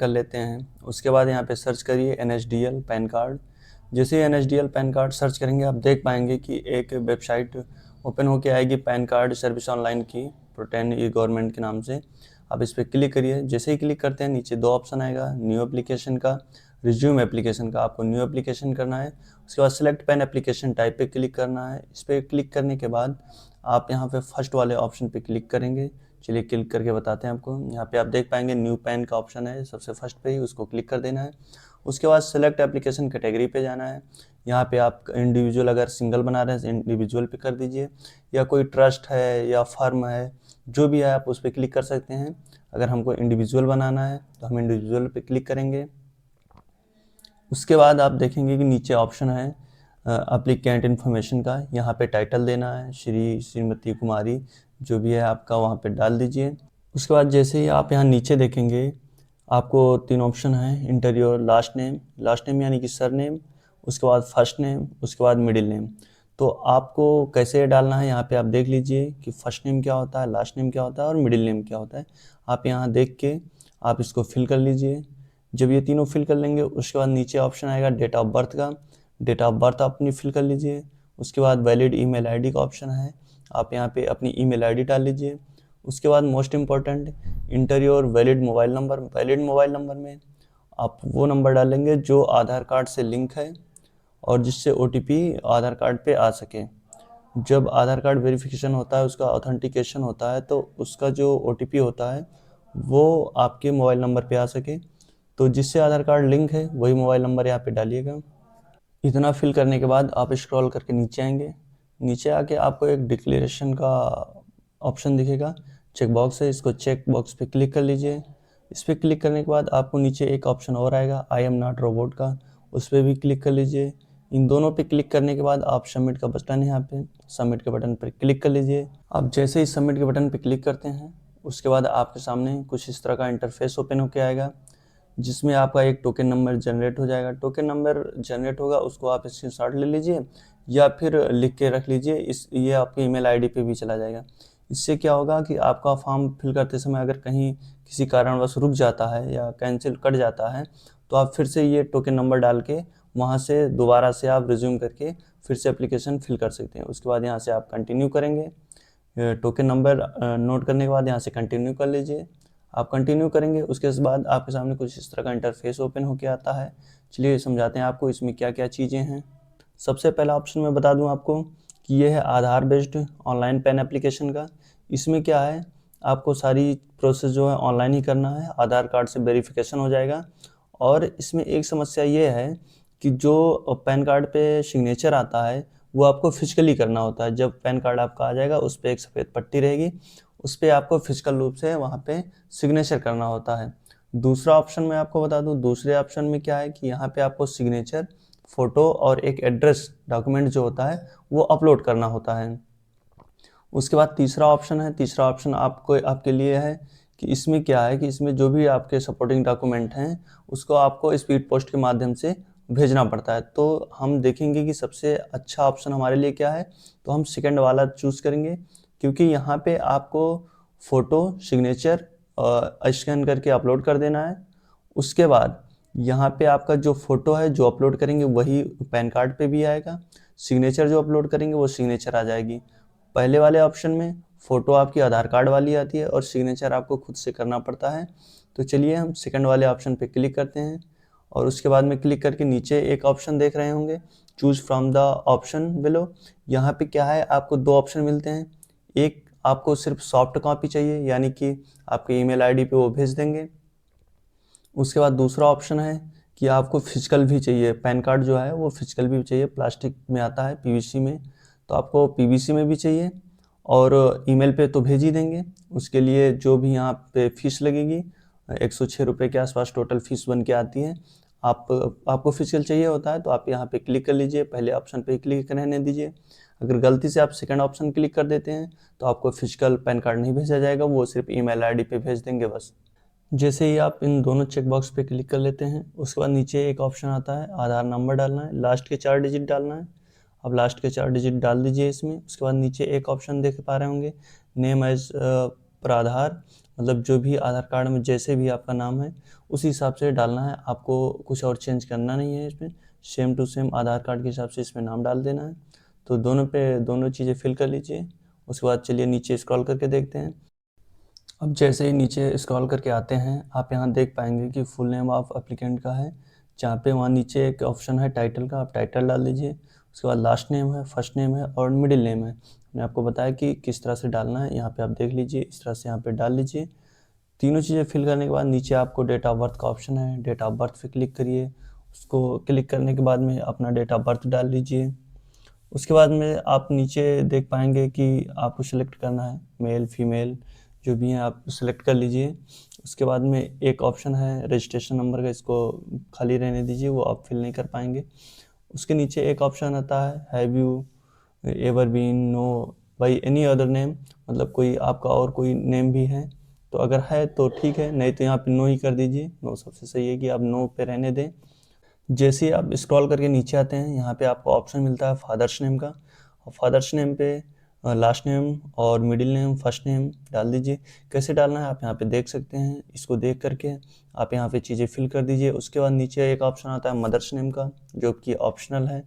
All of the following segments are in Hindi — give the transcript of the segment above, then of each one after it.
कर लेते हैं। उसके बाद यहाँ पे सर्च करिए NSDL पैन कार्ड। जैसे ही NSDL पैन कार्ड सर्च करेंगे आप देख पाएंगे कि एक वेबसाइट ओपन होके आएगी पैन कार्ड सर्विस ऑनलाइन की, प्रोटेन ई गवर्नमेंट के नाम से। आप इस पर क्लिक करिए। जैसे ही क्लिक करते हैं नीचे 2 ऑप्शन आएगा, न्यू एप्लीकेशन का, रिज्यूम एप्लीकेशन का। आपको न्यू एप्लीकेशन करना है। उसके बाद सेलेक्ट पैन एप्लीकेशन टाइप पे क्लिक करना है। इस पर क्लिक करने के बाद आप यहाँ पे फर्स्ट वाले ऑप्शन पे क्लिक करेंगे। चलिए क्लिक करके बताते हैं आपको। यहाँ पे आप देख पाएंगे न्यू पैन का ऑप्शन है सबसे फर्स्ट पे ही, उसको क्लिक कर देना है। उसके बाद सेलेक्ट एप्लीकेशन कैटेगरी पे जाना है। यहाँ पे आप इंडिविजुअल अगर सिंगल बना रहे हैं इंडिविजुअल पे कर दीजिए, या कोई ट्रस्ट है या फर्म है जो भी है आप उस पर क्लिक कर सकते हैं। अगर हमको इंडिविजुअल बनाना है तो हम इंडिविजुअल पे क्लिक करेंगे। उसके बाद आप देखेंगे कि नीचे ऑप्शन है एप्लीकेंट इन्फॉर्मेशन का। यहाँ पे टाइटल देना है, श्री श्रीमती कुमारी जो भी है आपका वहाँ पे डाल दीजिए। उसके बाद जैसे ही आप यहाँ नीचे देखेंगे आपको 3 ऑप्शन है, इंटर योर लास्ट नेम यानी कि सर नेम, उसके बाद फर्स्ट नेम, उसके बाद मिडिल नेम। तो आपको कैसे डालना है यहाँ पे आप देख लीजिए कि फर्स्ट नेम क्या होता है, लास्ट नेम क्या होता है और मिडिल नेम क्या होता है। आप यहाँ देख के आप इसको फिल कर लीजिए। जब ये तीनों फिल कर लेंगे उसके बाद नीचे ऑप्शन आएगा डेट ऑफ बर्थ का। डेट ऑफ बर्थ अपनी फिल कर लीजिए। उसके बाद वैलिड ईमेल आईडी का ऑप्शन है, आप यहाँ पे अपनी ईमेल आईडी डाल लीजिए। उसके बाद most important inter your valid mobile number. Valid mobile number में आप वो नंबर डालेंगे जो आधार कार्ड से लिंक है और जिससे OTP आधार कार्ड पे आ सके। जब आधार कार्ड वेरिफिकेशन होता है, उसका ऑथेंटिकेशन होता है, तो उसका जो OTP होता है वो आपके मोबाइल नंबर पे आ सके। तो जिससे आधार कार्ड लिंक है वही मोबाइल नंबर यहाँ पे डालिएगा। इतना फिल करने के बाद आप स्क्रॉल करके नीचे आएंगे। नीचे आके आपको एक डिक्लेरेशन का ऑप्शन दिखेगा, चेक बॉक्स है, इसको चेक बॉक्स पे क्लिक कर लीजिए। इस पर क्लिक करने के बाद आपको नीचे एक ऑप्शन और आएगा आई एम नॉट रोबोट का, उस पर भी क्लिक कर लीजिए। इन दोनों पे क्लिक करने के बाद आप सबमिट का बटन है यहाँ पे, सबमिट के बटन पर क्लिक कर लीजिए। आप जैसे ही सबमिट के बटन पर क्लिक करते हैं उसके बाद आपके सामने कुछ इस तरह का इंटरफेस ओपन होकर आएगा, जिसमें आपका एक टोकन नंबर जनरेट हो जाएगा। टोकन नंबर जनरेट होगा उसको आप स्क्रीनशॉट ले लीजिए या फिर लिख के रख लीजिए। ये आपकी ईमेल आईडी पे भी चला जाएगा। इससे क्या होगा कि आपका फॉर्म फिल करते समय अगर कहीं किसी कारणवश रुक जाता है या कैंसिल कट जाता है तो आप फिर से ये टोकन नंबर डाल के वहाँ से दोबारा से आप रिज्यूम करके फिर से एप्लीकेशन फिल कर सकते हैं। उसके बाद यहाँ से आप कंटिन्यू करेंगे। टोकन नंबर नोट करने के बाद यहाँ से कंटिन्यू कर लीजिए। आप कंटिन्यू करेंगे उसके बाद आपके सामने कुछ इस तरह का इंटरफेस ओपन होकर आता है। चलिए समझाते हैं आपको इसमें क्या क्या चीज़ें हैं। सबसे पहला ऑप्शन मैं बता दूं आपको कि ये है आधार बेस्ड ऑनलाइन पैन एप्लीकेशन का। इसमें क्या है, आपको सारी प्रोसेस जो है ऑनलाइन ही करना है, आधार कार्ड से वेरिफिकेशन हो जाएगा। और इसमें एक समस्या ये है कि जो पैन कार्ड पे सिग्नेचर आता है वो आपको फिजिकली करना होता है। जब पैन कार्ड आपका आ जाएगा उस पर एक सफ़ेद पट्टी रहेगी, उस पर आपको फिजिकल रूप से वहाँ पे सिग्नेचर करना होता है। दूसरा ऑप्शन मैं आपको बता दूं, दूसरे ऑप्शन में क्या है कि यहाँ पे आपको सिग्नेचर, फोटो और एक एड्रेस डॉक्यूमेंट जो होता है वो अपलोड करना होता है। उसके बाद तीसरा ऑप्शन है, तीसरा ऑप्शन आपके लिए है कि इसमें क्या है कि इसमें जो भी आपके सपोर्टिंग डॉक्यूमेंट हैं उसको आपको स्पीड पोस्ट के माध्यम से भेजना पड़ता है। तो हम देखेंगे कि सबसे अच्छा ऑप्शन हमारे लिए क्या है, तो हम सेकंड वाला चूज़ करेंगे, क्योंकि यहाँ पे आपको फ़ोटो, सिग्नेचर स्कैन करके अपलोड कर देना है। उसके बाद यहाँ पे आपका जो फ़ोटो है जो अपलोड करेंगे वही पैन कार्ड पे भी आएगा, सिग्नेचर जो अपलोड करेंगे वो सिग्नेचर आ जाएगी। पहले वाले ऑप्शन में फ़ोटो आपकी आधार कार्ड वाली आती है और सिग्नेचर आपको खुद से करना पड़ता है। तो चलिए हम सेकंड वाले ऑप्शन पे क्लिक करते हैं और उसके बाद में क्लिक करके नीचे एक ऑप्शन देख रहे होंगे, choose from the option below. यहाँ पे क्या है, आपको 2 ऑप्शन मिलते हैं। एक आपको सिर्फ सॉफ्ट कॉपी चाहिए यानी कि आपके ईमेल आईडी पे वो भेज देंगे। उसके बाद दूसरा ऑप्शन है कि आपको फिजिकल भी चाहिए, पैन कार्ड जो है वो फिजिकल भी चाहिए, प्लास्टिक में आता है PVC में, तो आपको PVC में भी चाहिए और ईमेल पे तो भेज ही देंगे। उसके लिए जो भी यहाँ पे फीस लगेगी 106 रुपये के आसपास टोटल फीस बन के आती है। आपको फिजिकल चाहिए होता है तो आप यहाँ पे क्लिक कर लीजिए, पहले ऑप्शन पे क्लिक रहने दीजिए। अगर गलती से आप सेकंड ऑप्शन क्लिक कर देते हैं तो आपको फिजिकल पैन कार्ड नहीं भेजा जाएगा, वो सिर्फ ईमेल आईडी पे भेज देंगे बस। जैसे ही आप इन दोनों चेक बॉक्स पे क्लिक कर लेते हैं उसके बाद नीचे एक ऑप्शन आता है आधार नंबर डालना है, लास्ट के 4 डिजिट डालना है। अब लास्ट के 4 डिजिट डाल दीजिए इसमें। उसके बाद नीचे एक ऑप्शन देख पा रहे होंगे नेम एज पर आधार, मतलब जो भी आधार कार्ड में जैसे भी आपका नाम है उसी हिसाब से डालना है, आपको कुछ और चेंज करना नहीं है इसमें, same to same Aadhaar card के हिसाब से इसमें नाम डाल देना है। तो दोनों चीज़ें फिल कर लीजिए। उसके बाद चलिए नीचे स्क्रॉल करके देखते हैं। अब जैसे ही नीचे स्क्रॉल करके आते हैं, आप यहाँ देख पाएंगे कि फुल नेम ऑफ एप्लीकेंट का है, जहाँ पे वहाँ नीचे एक ऑप्शन है टाइटल का, आप टाइटल डाल दीजिए। उसके बाद लास्ट नेम है, फर्स्ट नेम है और मिडिल नेम है। मैंने आपको बताया कि किस तरह से डालना है, यहाँ पे आप देख लीजिए, इस तरह से यहाँ पे डाल लीजिए। तीनों चीज़ें फिल करने के बाद नीचे आपको डेट ऑफ बर्थ का ऑप्शन है, डेट ऑफ बर्थ पे क्लिक करिए। उसको क्लिक करने के बाद में अपना डेट ऑफ बर्थ डाल लीजिए। उसके बाद में आप नीचे देख पाएंगे कि आपको सिलेक्ट करना है मेल फीमेल जो भी है, आप सिलेक्ट कर लीजिए। उसके बाद में एक ऑप्शन है रजिस्ट्रेशन नंबर का, इसको खाली रहने दीजिए, वो आप फिल नहीं कर पाएंगे। उसके नीचे एक ऑप्शन आता है have you ever been known by any other name, मतलब कोई आपका और कोई नेम भी है, तो अगर है तो ठीक है, नहीं तो यहाँ पे नो ही कर दीजिए। नो सबसे सही है कि आप नो पे रहने दें। जैसे ही आप स्क्रॉल करके नीचे आते हैं, यहाँ पे आपको ऑप्शन मिलता है फादर्स नेम का, और फादर्स नेम पे लास्ट नेम और मिडिल नेम फर्स्ट नेम डाल दीजिए। कैसे डालना है आप यहाँ पे देख सकते हैं। इसको देख करके आप यहाँ पे चीज़ें फिल कर दीजिए। उसके बाद नीचे एक ऑप्शन आता है मदर्स नेम का, जो कि ऑप्शनल है,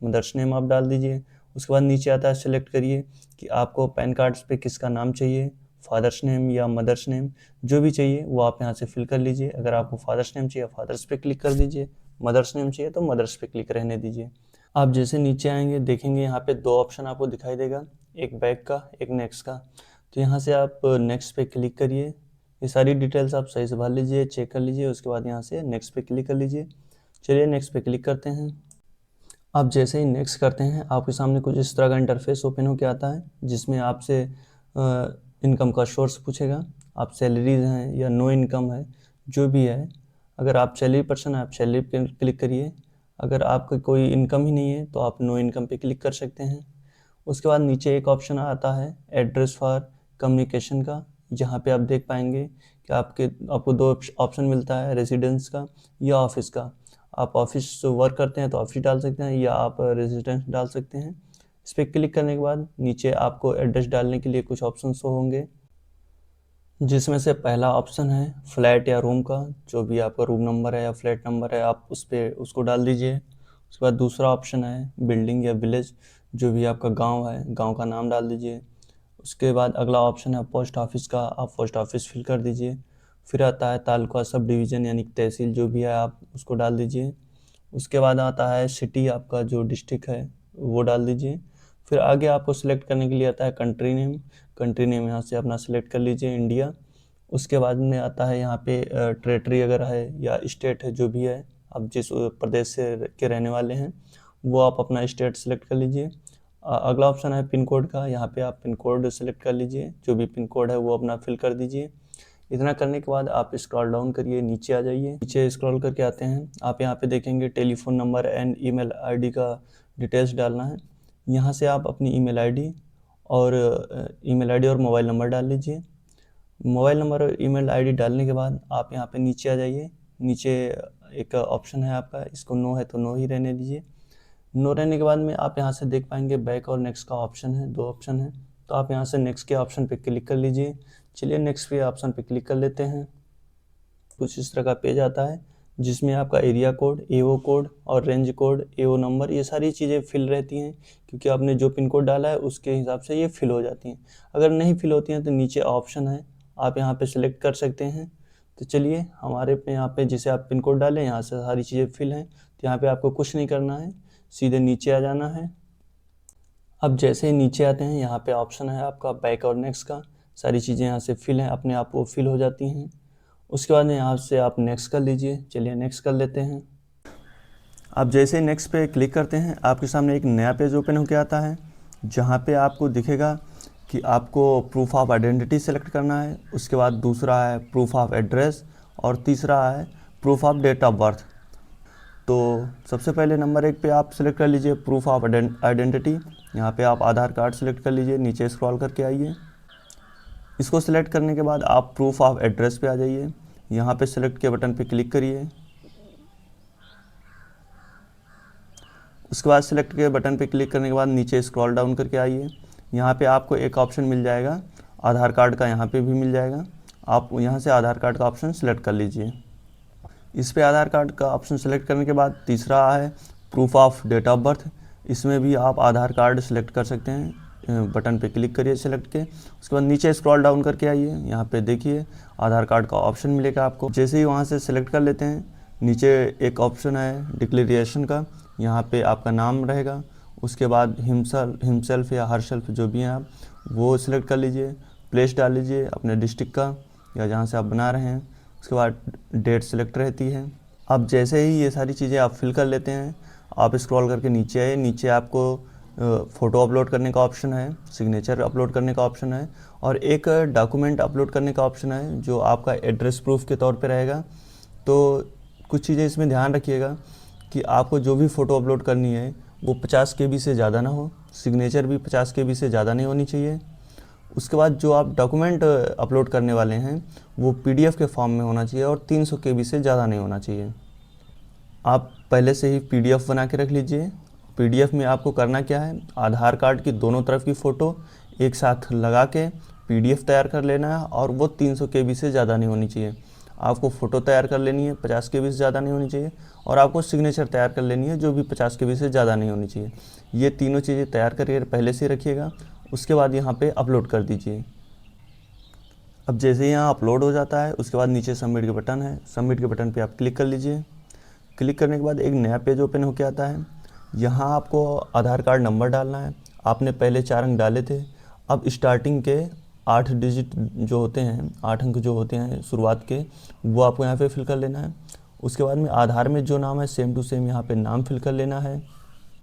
मदर्स नेम आप डाल दीजिए। उसके बाद नीचे आता है सेलेक्ट करिए कि आपको पैन कार्ड्स पे किसका नाम चाहिए, फादर्स नेम या मदर्स नेम, जो भी चाहिए वो आप यहाँ से फिल कर लीजिए। अगर आपको फादर्स नेम चाहिए फादर्स पे क्लिक कर दीजिए, मदर्स नेम चाहिए तो मदर्स पे क्लिक रहने दीजिए। आप जैसे नीचे आएंगे देखेंगे यहाँ पे दो ऑप्शन आपको दिखाई देगा, एक बैक का एक नेक्स्ट का। तो यहाँ से आप नेक्स्ट पे क्लिक करिए। ये सारी डिटेल्स आप सही से भर लीजिए, चेक कर लीजिए। उसके बाद यहाँ से नेक्स्ट पे क्लिक कर लीजिए। चलिए नेक्स्ट पे क्लिक करते हैं। आप जैसे ही नेक्स्ट करते हैं, आपके सामने कुछ इस तरह का इंटरफेस ओपन होकर आता है, जिसमें आपसे इनकम का सोर्स पूछेगा, आप सैलरीज हैं या नो इनकम है, जो भी है। अगर आप सैलरी पर्सन है आप सैलरी पे क्लिक करिए, अगर आपका कोई इनकम ही नहीं है तो आप नो इनकम पे क्लिक कर सकते हैं। उसके बाद नीचे एक ऑप्शन आता है एड्रेस फॉर कम्युनिकेशन का, जहाँ पे आप देख पाएंगे कि आपको दो ऑप्शन मिलता है, रेजिडेंस का या ऑफिस का। आप ऑफिस वर्क करते हैं तो ऑफिस डाल सकते हैं या आप रेजिडेंस डाल सकते हैं। इस पर क्लिक करने के बाद नीचे आपको एड्रेस डालने के लिए कुछ ऑप्शन शो होंगे, जिसमें से पहला ऑप्शन है फ्लैट या रूम का, जो भी आपका रूम नंबर है या फ्लैट नंबर है आप उसको डाल दीजिए। उसके बाद दूसरा ऑप्शन है बिल्डिंग या विलेज, जो भी आपका गांव है गांव का नाम डाल दीजिए। उसके बाद अगला ऑप्शन है पोस्ट ऑफिस का, आप पोस्ट ऑफिस फिल कर दीजिए। फिर आता है तालुका सब डिवीज़न यानी तहसील जो भी है आप उसको डाल दीजिए। उसके बाद आता है सिटी, आपका जो डिस्ट्रिक्ट है वो डाल दीजिए। फिर आगे आपको सिलेक्ट करने के लिए आता है कंट्री नेम, कंट्री नेम यहाँ से अपना सिलेक्ट कर लीजिए इंडिया। उसके बाद में आता है यहाँ पे टेरेटरी अगर है या स्टेट है जो भी है, आप जिस प्रदेश से के रहने वाले हैं वो आप अपना स्टेट सेलेक्ट कर लीजिए। अगला ऑप्शन है पिन कोड का, यहाँ पे आप पिन कोड सेलेक्ट कर लीजिए, जो भी पिन कोड है वो अपना फिल कर दीजिए। इतना करने के बाद आप स्क्रॉल डाउन करिए, नीचे आ जाइए। नीचे स्क्रॉल करके आते हैं, आप यहाँ पे देखेंगे telephone number and email ID का डिटेल्स डालना है। यहाँ से आप अपनी ईमेल आईडी और मोबाइल नंबर डाल लीजिए। मोबाइल नंबर और ईमेल आईडी डालने के बाद आप यहाँ पे नीचे आ जाइए। नीचे एक ऑप्शन है आपका, इसको नो है तो नो ही रहने दीजिए। नो रहने के बाद में आप यहाँ से देख पाएंगे बैक और नेक्स्ट का ऑप्शन है, दो ऑप्शन है, तो आप यहाँ से नेक्स्ट के ऑप्शन पे क्लिक कर लीजिए। चलिए नेक्स्ट के ऑप्शन पे क्लिक कर लेते हैं। कुछ इस तरह का पेज आता है, जिसमें आपका एरिया कोड, एओ कोड और रेंज कोड, एओ नंबर, ये सारी चीज़ें फिल रहती हैं, क्योंकि आपने जो पिन कोड डाला है उसके हिसाब से ये फिल हो जाती हैं। अगर नहीं फिल होती हैं तो नीचे ऑप्शन है, आप यहाँ पे सिलेक्ट कर सकते हैं। तो चलिए हमारे पे यहाँ पे जिसे आप पिन कोड डालें यहाँ से सारी चीज़ें फिल हैं, तो यहाँ पे आपको कुछ नहीं करना है, सीधे नीचे आ जाना है। अब जैसे ही नीचे आते हैं, यहाँ पे ऑप्शन है आपका बैक और नेक्स्ट का, सारी चीज़ें यहाँ से फिल हैं, अपने आप वो फिल हो जाती हैं। उसके बाद यहाँ से आप नेक्स्ट कर लीजिए। चलिए नेक्स्ट कर लेते हैं। आप जैसे ही नेक्स्ट पे क्लिक करते हैं, आपके सामने एक नया पेज ओपन होकर आता है, जहाँ पे आपको दिखेगा कि आपको प्रूफ ऑफ आइडेंटिटी सेलेक्ट करना है। उसके बाद दूसरा है प्रूफ ऑफ एड्रेस और तीसरा है proof of date of birth. तो सबसे पहले नंबर 1 पे आप सेलेक्ट कर लीजिए प्रूफ ऑफ आइडेंटिटी। यहाँ पे आप आधार कार्ड सेलेक्ट कर लीजिए, नीचे स्क्रॉल करके आइए। इसको सिलेक्ट करने के बाद आप प्रूफ ऑफ एड्रेस पे आ जाइए, यहाँ पे सिलेक्ट के बटन पे क्लिक करिए। उसके बाद सिलेक्ट के बटन पे क्लिक करने के बाद नीचे स्क्रॉल डाउन करके आइए। यहाँ पे आपको एक ऑप्शन मिल जाएगा आधार कार्ड का, यहाँ पे भी मिल जाएगा। आप यहाँ से आधार कार्ड का ऑप्शन सेलेक्ट कर लीजिए। इस पे आधार कार्ड का ऑप्शन सेलेक्ट करने के बाद तीसरा है proof of date of birth. इसमें भी आप आधार कार्ड सेलेक्ट कर सकते हैं। बटन पे क्लिक करिए सेलेक्ट के, उसके बाद नीचे स्क्रॉल डाउन करके आइए, यहाँ पे देखिए आधार कार्ड का ऑप्शन मिलेगा आपको। जैसे ही वहाँ से सेलेक्ट कर लेते हैं, नीचे एक ऑप्शन है डिक्लेरेशन का, यहाँ पे आपका नाम रहेगा। उसके बाद हिमसेल्फ या हरसेल्फ जो भी हैं आप वो सिलेक्ट कर लीजिए। प्लेस डाल लीजिए अपने डिस्ट्रिक्ट का या जहाँ से आप बना रहे हैं। उसके बाद डेट सेलेक्ट रहती है। अब जैसे ही ये सारी चीज़ें आप फिल कर लेते हैं, आप स्क्रॉल करके नीचे आए। नीचे आपको फ़ोटो अपलोड करने का ऑप्शन है, सिग्नेचर अपलोड करने का ऑप्शन है और एक डॉक्यूमेंट अपलोड करने का ऑप्शन है जो आपका एड्रेस प्रूफ के तौर पे रहेगा। तो कुछ चीज़ें इसमें ध्यान रखिएगा कि आपको जो भी फ़ोटो अपलोड करनी है वो 50 KB से ज़्यादा ना हो, सिग्नेचर भी 50 KB से ज़्यादा नहीं होनी चाहिए। उसके बाद जो आप डॉक्यूमेंट अपलोड करने वाले हैं वो PDF के फॉर्म में होना चाहिए और 300 KB से ज़्यादा नहीं होना चाहिए। आप पहले से ही PDF बना के रख लीजिए। PDF में आपको करना क्या है, आधार कार्ड की दोनों तरफ की फ़ोटो एक साथ लगा के PDF तैयार कर लेना है और वो 300 KB से ज़्यादा नहीं होनी चाहिए। आपको फ़ोटो तैयार कर लेनी है, 50 KB से ज़्यादा नहीं होनी चाहिए, और आपको सिग्नेचर तैयार कर लेनी है जो भी 50 KB से ज़्यादा नहीं होनी चाहिए। ये तीनों चीज़ें तैयार करके पहले से रखिएगा। उसके बाद यहाँ पे अपलोड कर दीजिए। अब जैसे ही यहाँ अपलोड हो जाता है, उसके बाद नीचे सबमिट के बटन है, सबमिट के बटन पे आप क्लिक कर लीजिए। क्लिक करने के बाद एक नया पेज ओपन होकर आता है। यहाँ आपको आधार कार्ड नंबर डालना है। आपने पहले 4 अंक डाले थे, अब स्टार्टिंग के 8 डिजिट जो होते हैं, 8 अंक जो होते हैं शुरुआत के, वो आपको यहाँ पे फिल कर लेना है। उसके बाद में आधार में जो नाम है सेम टू सेम यहाँ पे नाम फिल कर लेना है।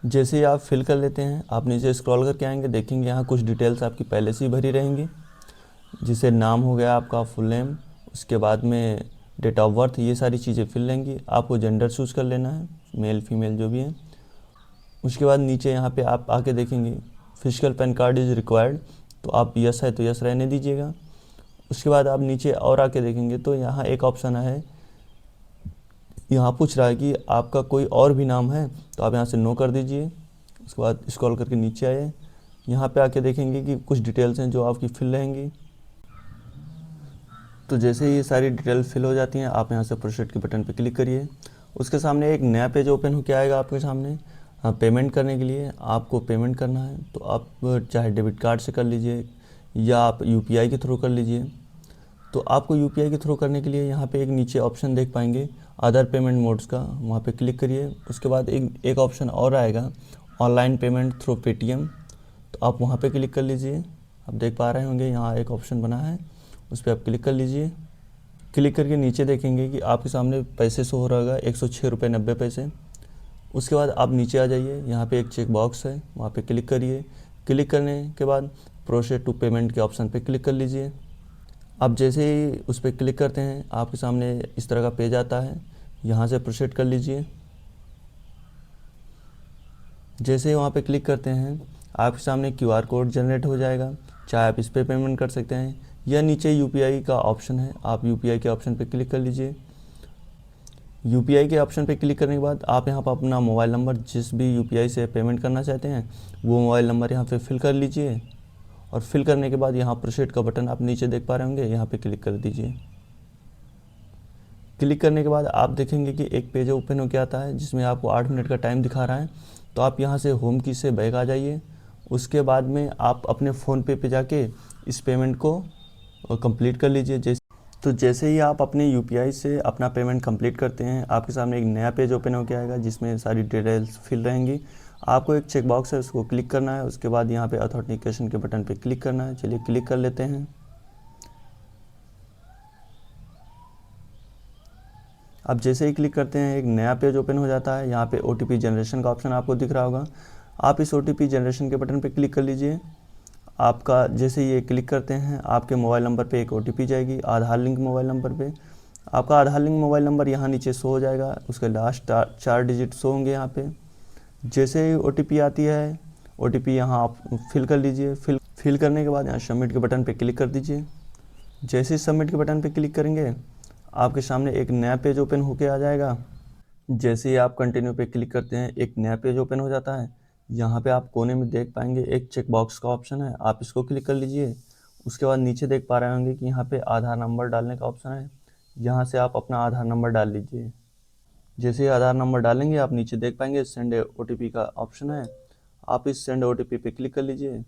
जैसे ही आप फिल कर लेते हैं, आप नीचे स्क्रॉल करके आएंगे, देखेंगे यहाँ कुछ डिटेल्स आपकी पहले से ही भरी रहेंगी। जिसे नाम हो गया आपका फुल नेम, उसके बाद में डेट ऑफ बर्थ, ये सारी चीज़ें फिल रहेंगी। आपको जेंडर चूज़ कर लेना है, मेल फीमेल जो भी है। उसके बाद नीचे यहाँ पे आप आके देखेंगे physical pan card is required, तो आप यस है तो यस रहने दीजिएगा। उसके बाद आप नीचे और आके देखेंगे तो यहाँ एक ऑप्शन है, यहाँ पूछ रहा है कि आपका कोई और भी नाम है, तो आप यहाँ से नो कर दीजिए। उसके बाद स्क्रॉल करके नीचे आए, यहाँ पे आके देखेंगे कि कुछ डिटेल्स हैं जो आपकी फिल रहेंगी। तो जैसे ही ये सारी डिटेल फिल हो जाती हैं, आप यहाँ से प्रोसीड के बटन पे क्लिक करिए। उसके सामने एक नया पेज ओपन होकर आएगा आपके सामने। पेमेंट करने के लिए आपको पेमेंट करना है, तो आप चाहे डेबिट कार्ड से कर लीजिए या आप UPI के थ्रू कर लीजिए। तो आपको UPI के थ्रू करने के लिए यहाँ पे एक नीचे ऑप्शन देख पाएंगे अदर पेमेंट मोड्स का, वहाँ पे क्लिक करिए। उसके बाद एक ऑप्शन और आएगा ऑनलाइन पेमेंट थ्रू Paytm, तो आप वहाँ पे क्लिक कर लीजिए। आप देख पा रहे होंगे यहाँ एक ऑप्शन बना है, उस पर आप क्लिक कर लीजिए। क्लिक करके नीचे देखेंगे कि आपके सामने पैसे शो हो रहा होगा 106 रुपये 90 पैसे। उसके बाद आप नीचे आ जाइए, यहाँ पे एक चेक बॉक्स है, वहाँ पे क्लिक करिए। क्लिक करने के बाद प्रोसीड टू पेमेंट के ऑप्शन पे क्लिक कर लीजिए। आप जैसे ही उस पर क्लिक करते हैं, आपके सामने इस तरह का पेज आता है, यहाँ से प्रोसीड कर लीजिए। जैसे ही वहाँ पे क्लिक करते हैं, आपके सामने QR कोड जनरेट हो जाएगा। चाहे आप इस पर पेमेंट कर सकते हैं या नीचे UPI का ऑप्शन है, आप UPI के ऑप्शन पे क्लिक कर लीजिए। UPI के ऑप्शन पे क्लिक करने के बाद आप यहाँ पर अपना मोबाइल नंबर, जिस भी UPI से पेमेंट करना चाहते हैं वो मोबाइल नंबर यहाँ पे फिल कर लीजिए। और फिल करने के बाद यहाँ प्रोसीड का बटन आप नीचे देख पा रहे होंगे, यहाँ पे क्लिक कर दीजिए। क्लिक करने के बाद आप देखेंगे कि एक पेज ओपन होकर आता है जिसमें आपको 8 मिनट का टाइम दिखा रहा है। तो आप यहाँ से होम की से बैक आ जाइए। उसके बाद में आप अपने फ़ोनपे पे जाके इस पेमेंट को कंप्लीट कर लीजिए। जैसे ही आप अपने UPI से अपना पेमेंट कंप्लीट करते हैं, आपके सामने एक नया पेज ओपन होकर आएगा जिसमें सारी डिटेल्स फिल रहेंगी। आपको एक चेक बॉक्स है, उसको क्लिक करना है। उसके बाद यहाँ पे ऑथेंटिकेशन के बटन पे क्लिक करना है। चलिए क्लिक कर लेते हैं। अब जैसे ही क्लिक करते हैं, एक नया पेज ओपन हो जाता है। यहाँ पे OTP जनरेशन का ऑप्शन आपको दिख रहा होगा, आप इस OTP जनरेशन के बटन पे क्लिक कर लीजिए। आपका जैसे ये क्लिक करते हैं, आपके मोबाइल नंबर पे एक OTP जाएगी, आधार लिंक मोबाइल नंबर पे। आपका आधार लिंक मोबाइल नंबर यहाँ नीचे शो हो जाएगा, उसके लास्ट 4 डिजिट शो होंगे यहाँ पे। जैसे ही OTP आती है, OTP यहाँ आप फिल कर लीजिए। फिल करने के बाद यहाँ सबमिट के बटन पे क्लिक कर दीजिए। जैसे ही सबमिट के बटन पे क्लिक करेंगे, आपके सामने एक नया पेज ओपन होके आ जाएगा। जैसे ही आप कंटिन्यू पे क्लिक करते हैं, एक नया पेज ओपन हो जाता है। यहाँ पे आप कोने में देख पाएंगे एक चेक बॉक्स का ऑप्शन है, आप इसको क्लिक कर लीजिए। उसके बाद नीचे देख पा रहे होंगे कि यहाँ पे आधार नंबर डालने का ऑप्शन है, यहाँ से आप अपना आधार नंबर डाल लीजिए। जैसे ही आधार नंबर डालेंगे आप नीचे देख पाएंगे सेंड OTP का ऑप्शन है, आप इस सेंड OTP पे क्लिक कर लीजिए।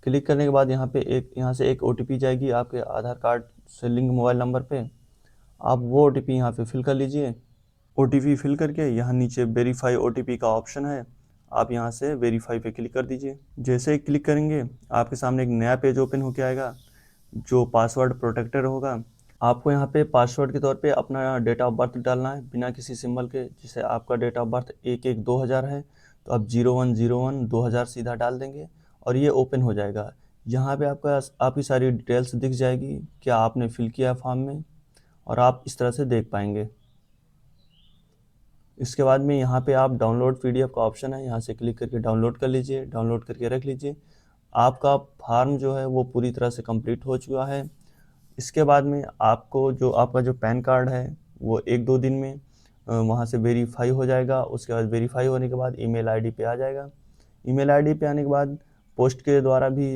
क्लिक करने के बाद यहाँ से एक OTP जाएगी आपके आधार कार्ड से लिंक मोबाइल नंबर पे, आप वो OTP यहाँ पे फिल कर लीजिए। OTP फिल करके यहाँ नीचे वेरीफाई OTP का ऑप्शन है, आप यहाँ से वेरीफाई पे क्लिक कर दीजिए। जैसे ही क्लिक करेंगे आपके सामने एक नया पेज ओपन होकर आएगा जो पासवर्ड प्रोटेक्टेड होगा। आपको यहाँ पे पासवर्ड के तौर पे अपना डेट ऑफ बर्थ डालना है बिना किसी सिंबल के। जैसे आपका डेट ऑफ बर्थ 1/1/2000 है तो आप 01/01/2000 सीधा डाल देंगे और ये ओपन हो जाएगा। यहाँ पे आपकी सारी डिटेल्स दिख जाएगी क्या आपने फिल किया फॉर्म में, और आप इस तरह से देख पाएंगे। इसके बाद में यहाँ पे आप डाउनलोड PDF का ऑप्शन है, यहाँ से क्लिक करके डाउनलोड कर लीजिए, डाउनलोड करके रख लीजिए। आपका फॉर्म जो है वो पूरी तरह से कंप्लीट हो चुका है। इसके बाद में आपका जो पैन कार्ड है वो 1-2 दिन में वहाँ से वेरीफाई हो जाएगा। उसके बाद वेरीफाई होने के बाद ईमेल आईडी पे आ जाएगा। ईमेल आईडी पे आने के बाद पोस्ट के द्वारा भी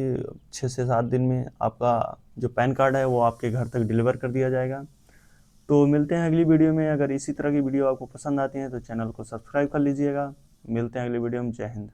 6 से 7 दिन में आपका जो पैन कार्ड है वो आपके घर तक डिलीवर कर दिया जाएगा। तो मिलते हैं अगली वीडियो में। अगर इसी तरह की वीडियो आपको पसंद आती है तो चैनल को सब्सक्राइब कर लीजिएगा। मिलते हैं अगली वीडियो में। जय हिंद।